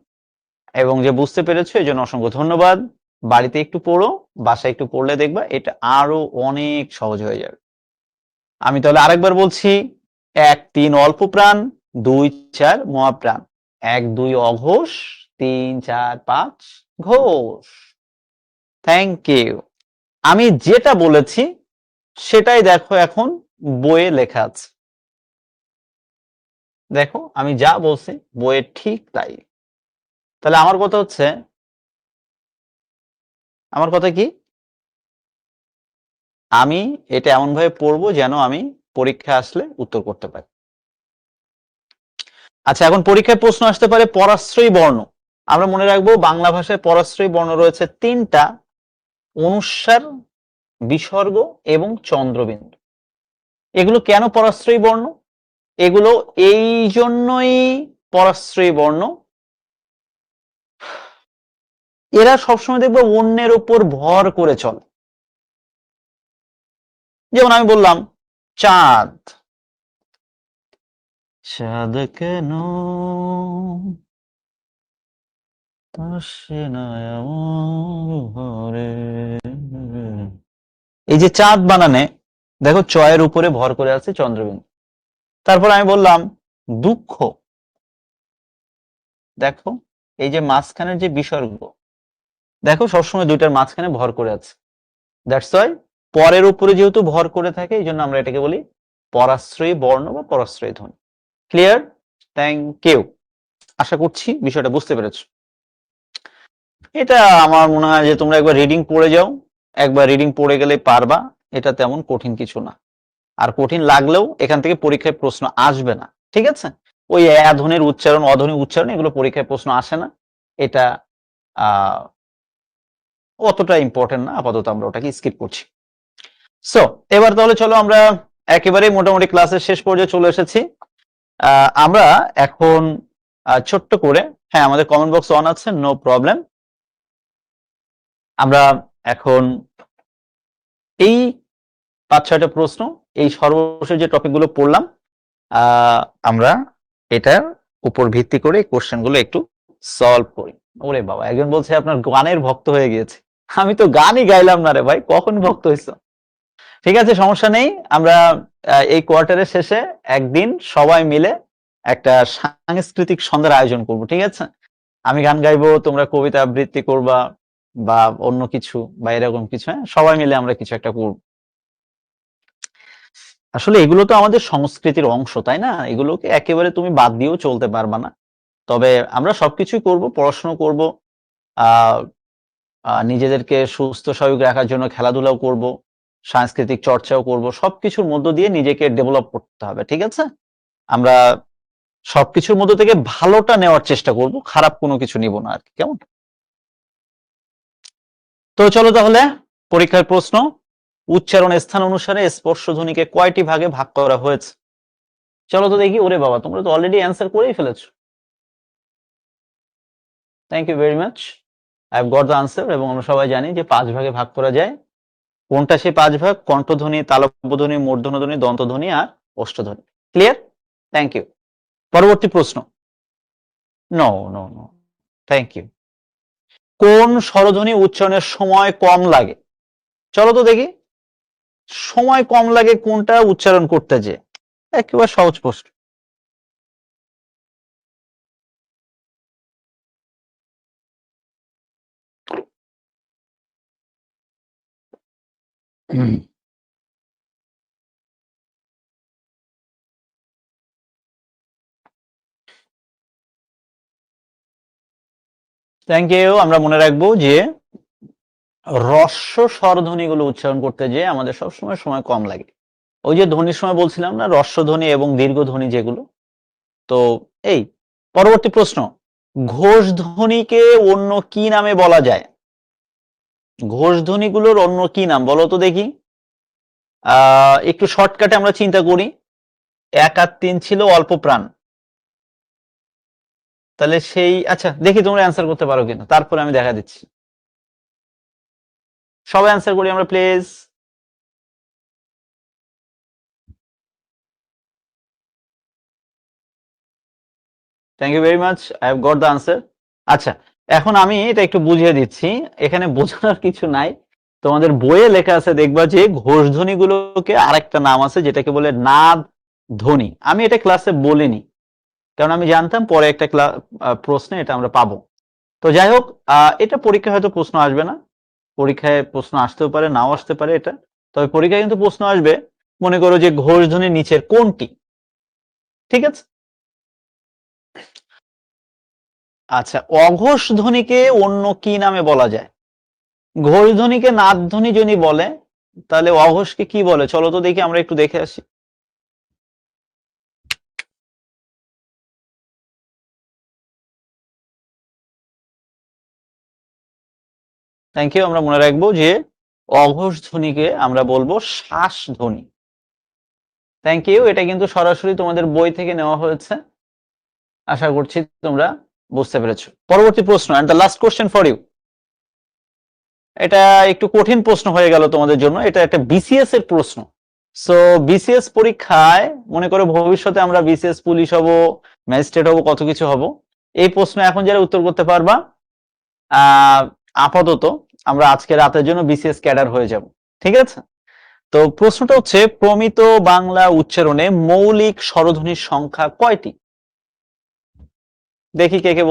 এবং যে বুঝতে পেরেছো এই জন্য অসংখ্য ধন্যবাদ। বাড়িতে একটু পড়ো, বাসায় একটু পড়লে দেখবা এটা আরো অনেক সহজ হয়ে যাবে। আমি তাহলে আরেকবার বলছি, 1-3 অল্প প্রাণ, 2-4 মহাপ্রাণ, 1-2 অঘোষ, 3-4-5 ঘোষ। Thank you. আমি যেটা বলেছি সেটাই দেখো এখন বইয়ে লেখা আছে, দেখো আমি যা বলছি বইয়ে ঠিক তাই। তাহলে আমার কথা হচ্ছে, আমার কথা কি, আমি এটা এমন ভাবে পড়বো যেন আমি পরীক্ষা আসলে উত্তর করতে পারি। আচ্ছা, এখন পরীক্ষায় প্রশ্ন আসতে পারে পরাশ্রয়ী বর্ণ। আমরা মনে রাখবো বাংলা ভাষায় পরাশ্রয়ী বর্ণ রয়েছে 3টা: অনুস্বার, বিসর্গ এবং চন্দ্রবিন্দু। এগুলো কেন পরাশ্রয়ী বর্ণ? এগুলো এই জন্যই পরাশ্রয়ী বর্ণ, এরা সবসময় দেখবো অন্যের উপর ভর করে চলে। যেমন আমি বললাম চাঁদ, চাঁদ কেন আসে না আমার ঘরে। এই যে চাঁদ বানানে দেখো চয়ের উপরে ভর করে আছে চন্দ্রবিন্দু। তারপর আমি বললাম দুঃখ, দেখো এই যে মাঝখানের যে বিসর্গ, দেখো সবসময় দুইটার মাঝখানে ভর করে আছে। দ্যাটস ওয়াই পরের উপরে যেহেতু ভর করে থাকে এই জন্য আমরা এটাকে বলি পরাশ্রয়ী বর্ণ বা পরাশ্রয়ী ধ্বনি। ক্লিয়ার? Thank you. আশা করছি বিষয়টা বুঝতে পেরেছো। এটা আমার মনে হয় যে তোমরা একবার রিডিং পড়ে যাও, একবার রিডিং পড়ে গেলে পারবা, এটা তেমন কঠিন কিছু না। আর কঠিন লাগলেও এখান থেকে পরীক্ষায় প্রশ্ন আসবে না, ঠিক আছে? ওই ধ্বনির উচ্চারণ, অধ্বনির উচ্চারণ এগুলো পরীক্ষায় প্রশ্ন আসে না, এটা আহ অতটা ইম্পর্টেন্ট না, আপাতত আমরা ওটাকে স্কিপ করছি। সো এবার তাহলে চলো আমরা একেবারে মোটামুটি ক্লাসের শেষ পর্যায়ে চলে এসেছি। আমরা এখন ছোট্ট করে, হ্যাঁ আমাদের কমেন্ট বক্স অন আছে, নো প্রবলেম। আমরা এখন এই 5-6টা প্রশ্ন, এই সর্বশেষ যে টপিকগুলো পড়লাম, আমরা এটার উপর ভিত্তি করে কোশ্চেন গুলো একটু সলভ করি। ওরে বাবা, একজন বলছে আপনার গানের ভক্ত হয়ে গিয়েছে। আমি তো গানই গাইলাম না রে ভাই, কখন ভক্ত হয়েছে? ঠিক আছে, সমস্যা নেই। আমরা এই কোয়ার্টারের শেষে একদিন সবাই মিলে একটা সাংস্কৃতিক সন্ধ্যার আয়োজন করব, ঠিক আছে? আমি গান গাইবো, তোমরা কবিতা আবৃত্তি করবা, বা অন্য কিছু, বা এরকম কিছু, হ্যাঁ সবাই মিলে আমরা কিছু একটা করব। আসলে এগুলো তো আমাদের সংস্কৃতির অংশ, তাই না? এগুলোকে একেবারে তুমি বাদ দিয়েও চলতে পারবা না। তবে আমরা সবকিছুই করব, পড়াশোনা করব, আহ নিজেদেরকে সুস্থ স্বাভাবিক রাখার জন্য খেলাধুলাও করব, সাংস্কৃতিক চর্চাও করব, সবকিছুর মধ্য দিয়ে নিজেকে ডেভেলপ করতে হবে, ঠিক আছে? আমরা সবকিছুর মধ্য থেকে ভালোটা নেওয়ার চেষ্টা করব, খারাপ কোনো কিছু নিব না আর কি, কেমন? তো চলো তাহলে পরীক্ষার প্রশ্ন, উচ্চারণ স্থান অনুসারে স্পর্শধ্বনিকে কয়টি ভাগে ভাগ করা হয়েছে? চলো তো দেখি। ওরে বাবা, তোমরা তো অলরেডি অ্যান্সার করেই ফেলেছো। Thank you very much. I have got the answer. এবং আমরা সবাই জানি যে 5 ভাগে ভাগ করা যায়। কোনটা সেই 5 ভাগ? কণ্ঠধ্বনি, তালব্যধ্বনি, মূর্ধন্যধ্বনি, দন্তধ্বনি আর ওষ্ঠধ্বনি। ক্লিয়ার? Thank you. পরবর্তী প্রশ্ন। No no no, thank you. কোন স্বরধ্বনি উচ্চারণের সময় কম লাগে? চলো তো দেখি, সময় কম লাগে কোনটা উচ্চারণ করতে যে? একেবারে সহজ প্রশ্ন। Thank you. আমরা মনে রাখবো যে হ্রস্ব স্বরধ্বনিগুলো উচ্চারণ করতে যেয়ে আমাদের সবসময় সময় কম লাগে। ওই যে ধ্বনির সময় বলছিলাম না, হ্রস্ব ধ্বনি এবং দীর্ঘ ধ্বনি যেগুলো। তো এই পরবর্তী প্রশ্ন, ঘোষ ধ্বনিকে অন্য কি নামে বলা যায়? ঘোষ ধ্বনিগুলোর অন্য কি নাম বলো তো দেখি। একটু শর্টকাটে আমরা চিন্তা করি। 1 আর 3 ছিল অল্প প্রাণ। তাহলে সেই, আচ্ছা দেখি তোমরা অ্যান্সার করতে পারো কিনা, তারপরে আমি দেখা দিচ্ছি। সবাই অ্যান্সার করি আমরা please. Thank you very much, I have got the answer. আচ্ছা, এখন আমি এটা একটু বুঝিয়ে দিচ্ছি। এখানে বোঝানোর কিছু নাই, তোমাদের বইয়ে লেখা আছে, দেখবা যে ঘোষ ধ্বনিগুলোকে আরেকটা নাম আছে যেটাকে বলে নাদ ধ্বনি। আমি এটা ক্লাসে বলিনি, কারণ আমি জানতাম পরে একটা প্রশ্নে এটা আমরা পাবো। তো যাই হোক, এটা পরীক্ষায় হয়তো প্রশ্ন আসবে না, পরীক্ষায় প্রশ্ন আসতেও পারে, নাও আসতে পারে এটা। তবে পরীক্ষায় কিন্তু প্রশ্ন আসবে, মনে করো যে ঘোষ ধ্বনির নিচের কোনটি। ঠিক আছে। আচ্ছা, অঘোষ ধ্বনিকে অন্য কি নামে বলা যায়? ঘোষ ধ্বনিকে নাদ ধ্বনি যদি বলে, তাহলে অঘোষকে কি বলে? চলো তো দেখি, আমরা একটু দেখে আসি। Thank you. আমরা মনে রাখবো যে অঘোষ ধ্বনিকে আমরা বলবো শ্বাস ধ্বনি। Thank you. এটা কিন্তু সরাসরি তোমাদের বই থেকে নেওয়া হয়েছে। আশা করছি তোমরা বুঝতে পেরেছো। পরবর্তী প্রশ্ন, and the last question for you. এটা একটু কঠিন প্রশ্ন হয়ে গেল তোমাদের জন্য, এটা একটা বিসিএস এর প্রশ্ন। সো বিসিএস পরীক্ষায় মনে করো ভবিষ্যতে আমরা বিসিএস পুলিশ হব, ম্যাজিস্ট্রেট হব, কত কিছু হব। এই প্রশ্ন এখন যারা উত্তর করতে পারবা, আপাতত আমরা আজকে রাতের জন্য বিসিএস ক্যাডার হয়ে যাব। ঠিক আছে। তো প্রশ্নটা হচ্ছে, প্রমিত বাংলা উচ্চারণে মৌলিক স্বরধ্বনির সংখ্যা কয়টি? দেখি কে কে